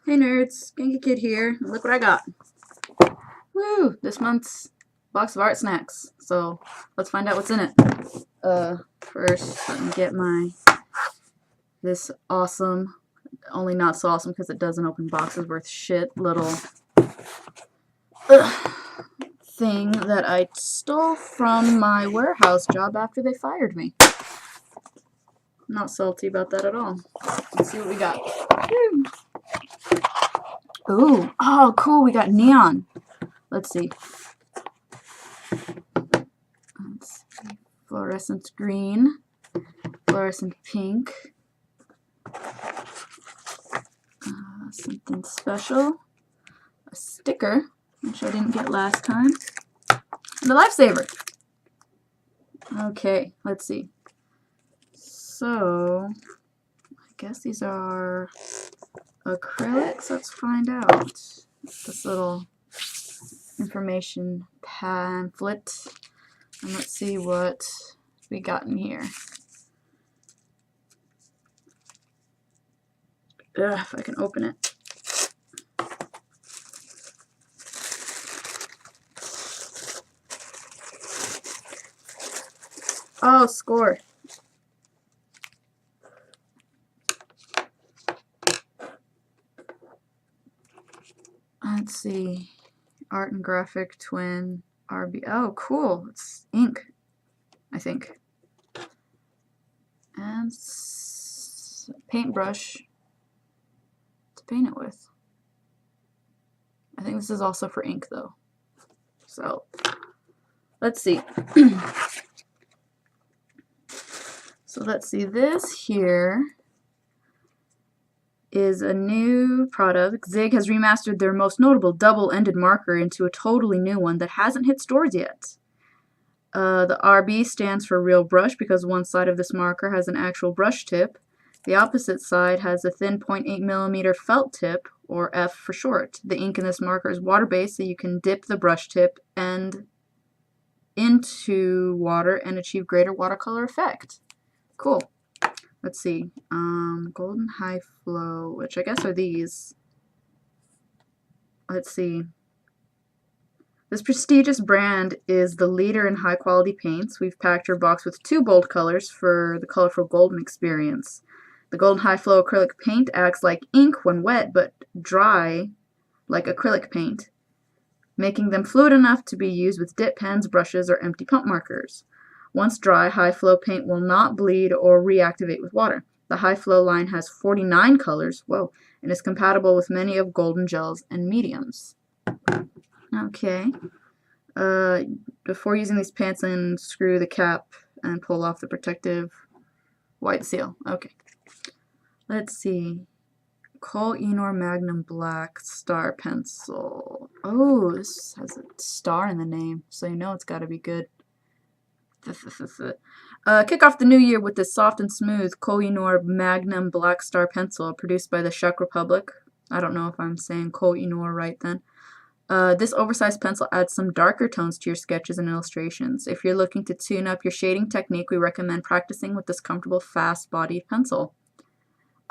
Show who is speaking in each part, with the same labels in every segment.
Speaker 1: Hey nerds, Genki Kid here. Look what I got. Woo! This month's box of art snacks. So let's find out what's in it. First let me get this awesome, only not so awesome because it doesn't open boxes worth shit, little thing that I stole from my warehouse job after they fired me. Not salty about that at all. Let's see what we got. Woo. Ooh, oh cool, we got neon. Let's see. Fluorescent green, fluorescent pink, something special, a sticker, which I didn't get last time, and a lifesaver. Okay, let's see. So, I guess these are acrylics. Let's find out. This little information pamphlet. And let's see what we got in here. Ugh, if I can open it. Oh, score. Let's see. Art and graphic twin RB. Oh, cool. It's ink, I think. And paintbrush to paint it with. I think this is also for ink, though. So, let's see. So, let's see. This here is a new product. Zig has remastered their most notable double-ended marker into a totally new one that hasn't hit stores yet. The RB stands for real brush because one side of this marker has an actual brush tip. The opposite side has a thin 0.8mm felt tip, or F for short. The ink in this marker is water-based, so you can dip the brush tip and into water and achieve greater watercolor effect. Cool. Let's see. Golden High Flow, which I guess are these. Let's see. This prestigious brand is the leader in high-quality paints. We've packed your box with 2 bold colors for the colorful golden experience. The Golden High Flow acrylic paint acts like ink when wet, but dry like acrylic paint, making them fluid enough to be used with dip pens, brushes, or empty pump markers. Once dry, high flow paint will not bleed or reactivate with water. The high flow line has 49 colors, whoa, and is compatible with many of golden gels and mediums. Okay. Before using these pants, unscrew the cap and pull off the protective white seal. Okay. Let's see. Koh-i-Noor Magnum Black Star Pencil. Oh, this has a star in the name, so you know it's got to be good. Kick off the new year with this soft and smooth Koh-i-Noor Magnum Black Star Pencil produced by the Czech Republic. I don't know if I'm saying Koh-i-Noor right then. This oversized pencil adds some darker tones to your sketches and illustrations. If you're looking to tune up your shading technique, we recommend practicing with this comfortable, fast-bodied pencil.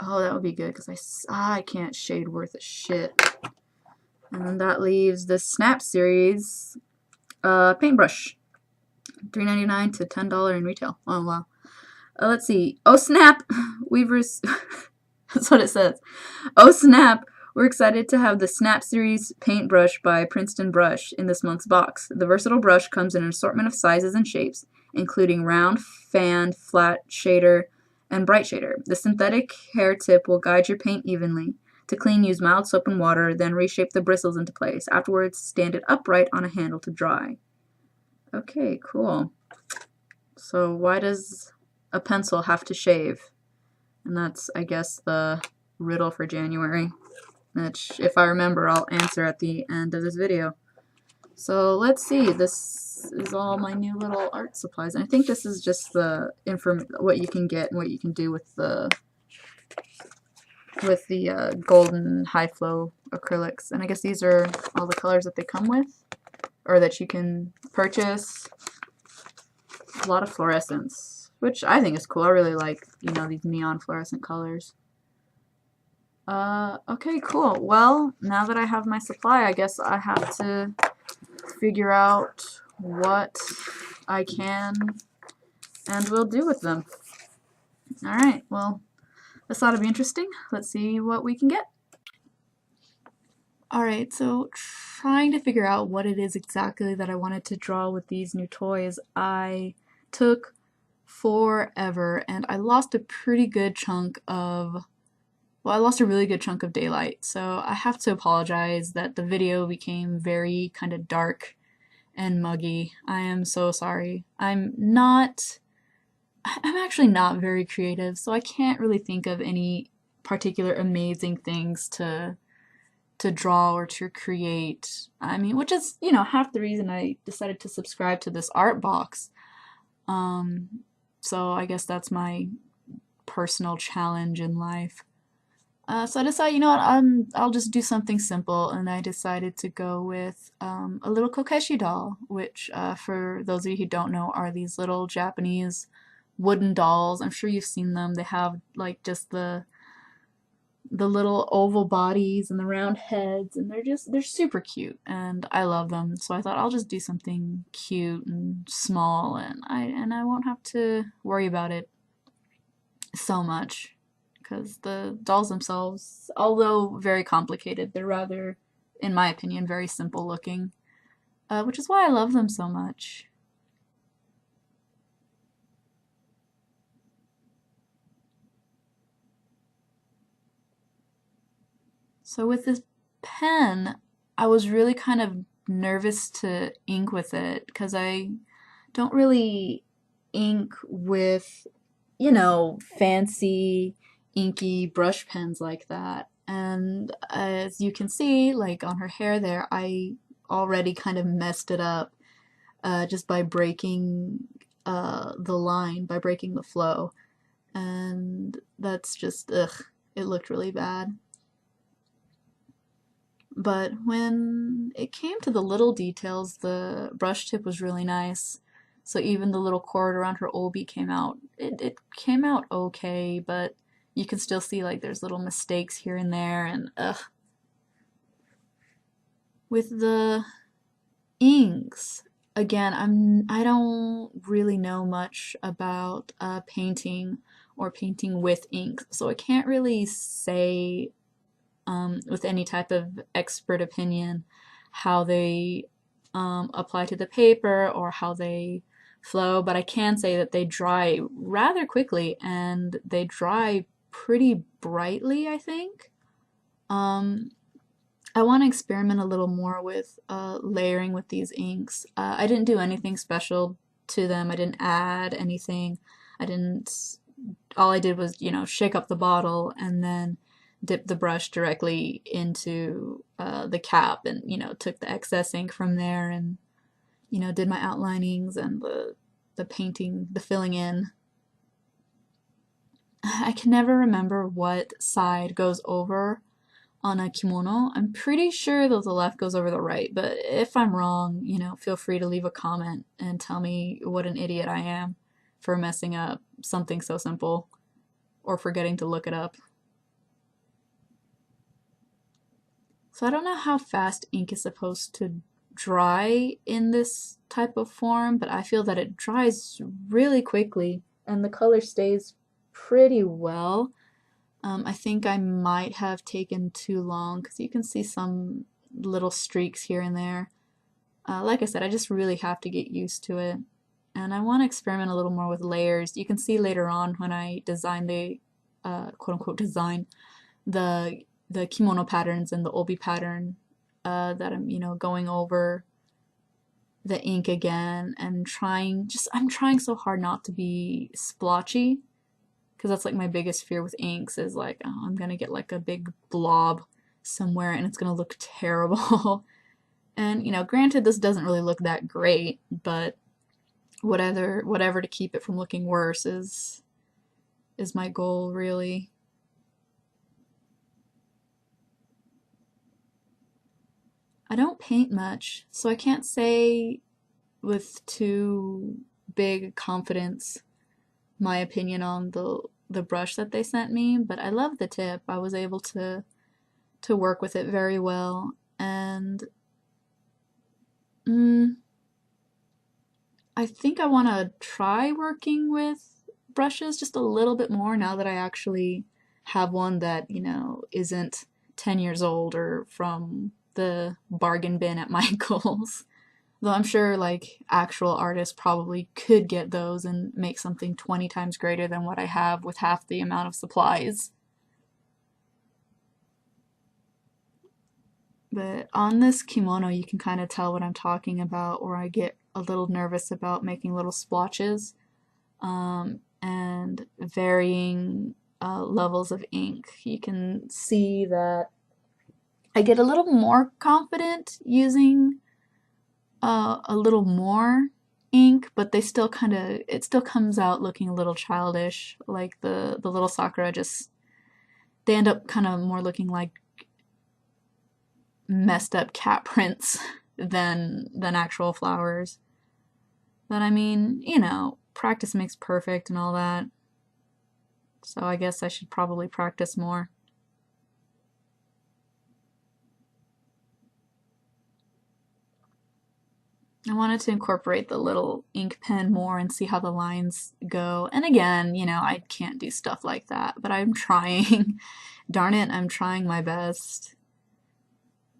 Speaker 1: Oh, that would be good because I can't shade worth a shit. And then that leaves the Snap Series paintbrush. $3.99 to $10 in retail. Oh, wow. Let's see. Oh, snap! That's what it says. Oh, snap! We're excited to have the Snap Series paintbrush by Princeton Brush in this month's box. The versatile brush comes in an assortment of sizes and shapes, including round, fan, flat, shader, and bright shader. The synthetic hair tip will guide your paint evenly. To clean, use mild soap and water, then reshape the bristles into place. Afterwards, stand it upright on a handle to dry. Okay, cool. So why does a pencil have to shave? And that's, I guess, the riddle for January, which, if I remember, I'll answer at the end of this video. So let's see. This is all my new little art supplies, and I think this is just the what you can get and what you can do with the golden high flow acrylics. And I guess these are all the colors that they come with, or that you can purchase. A lot of fluorescence, which I think is cool. I really like, you know, these neon fluorescent colors. Okay, cool. Well, now that I have my supply, I guess I have to figure out what I can and will do with them. Alright, well, this ought to be interesting. Let's see what we can get. Alright, so trying to figure out what it is exactly that I wanted to draw with these new toys, I took forever, and I lost a pretty good chunk of, well, I lost a really good chunk of daylight, so I have to apologize that the video became very kind of dark and muggy. I am so sorry. I'm actually not very creative, so I can't really think of any particular amazing things to draw or to create. I mean, which is, you know, half the reason I decided to subscribe to this art box. So I guess that's my personal challenge in life. So I decided, you know what, I'll just do something simple, and I decided to go with a little kokeshi doll, which, for those of you who don't know, are these little Japanese wooden dolls. I'm sure you've seen them. They have like just the little oval bodies and the round heads, and they're super cute, and I love them. So I thought I'll just do something cute and small, and I won't have to worry about it so much, because the dolls themselves, although very complicated, they're rather, in my opinion, very simple looking, which is why I love them so much. So with this pen, I was really kind of nervous to ink with it because I don't really ink with, you know, fancy inky brush pens like that. And as you can see, like on her hair there, I already kind of messed it up just by breaking the line, by breaking the flow. And that's just, ugh, it looked really bad. But when it came to the little details, the brush tip was really nice. So even the little cord around her obi came out. It came out okay, but you can still see like there's little mistakes here and there, and ugh. With the inks, again, I don't really know much about painting or painting with inks, so I can't really say with any type of expert opinion how they apply to the paper or how they flow, but I can say that they dry rather quickly and they dry pretty brightly, I think. I want to experiment a little more with layering with these inks. I didn't do anything special to them. I didn't add anything. All I did was, you know, shake up the bottle and then dip the brush directly into the cap, and, you know, took the excess ink from there, and, you know, did my outlinings and the painting, the filling in. I can never remember what side goes over on a kimono. I'm pretty sure that the left goes over the right, but if I'm wrong, you know, feel free to leave a comment and tell me what an idiot I am for messing up something so simple or forgetting to look it up. So I don't know how fast ink is supposed to dry in this type of form, but I feel that it dries really quickly and the color stays pretty well. I think I might have taken too long because you can see some little streaks here and there. Like I said, I just really have to get used to it. And I want to experiment a little more with layers. You can see later on when I design the, quote-unquote design, the kimono patterns and the obi pattern that I'm, you know, going over the ink again and I'm trying so hard not to be splotchy, because that's like my biggest fear with inks is like, oh, I'm gonna get like a big blob somewhere and it's gonna look terrible. And, you know, granted, this doesn't really look that great, but whatever to keep it from looking worse is my goal, really. I don't paint much, so I can't say with too big confidence my opinion on the the brush that they sent me, but I love the tip. I was able to work with it very well, and I think I want to try working with brushes just a little bit more now that I actually have one that, you know, isn't 10 years old or from the bargain bin at Michael's. Though I'm sure like actual artists probably could get those and make something 20 times greater than what I have with half the amount of supplies. But on this kimono, you can kind of tell what I'm talking about, or I get a little nervous about making little splotches and varying levels of ink. You can see that I get a little more confident using a little more ink, but they still it still comes out looking a little childish. Like the little sakura they end up kind of more looking like messed up cat prints than actual flowers. But I mean, you know, practice makes perfect and all that. So I guess I should probably practice more. I wanted to incorporate the little ink pen more and see how the lines go. And again, you know, I can't do stuff like that, but I'm trying. Darn it, I'm trying my best.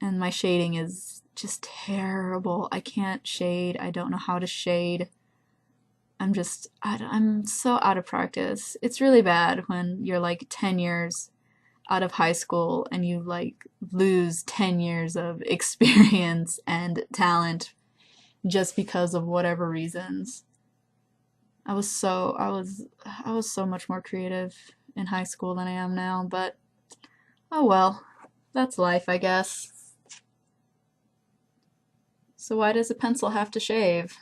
Speaker 1: And my shading is just terrible. I can't shade. I don't know how to shade. I'm so out of practice. It's really bad when you're like 10 years out of high school and you like lose 10 years of experience and talent just because of whatever reasons. I was so much more creative in high school than I am now, but oh well. That's life, I guess. So why does a pencil have to shave?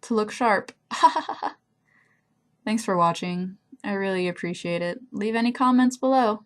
Speaker 1: To look sharp. Thanks for watching. I really appreciate it. Leave any comments below.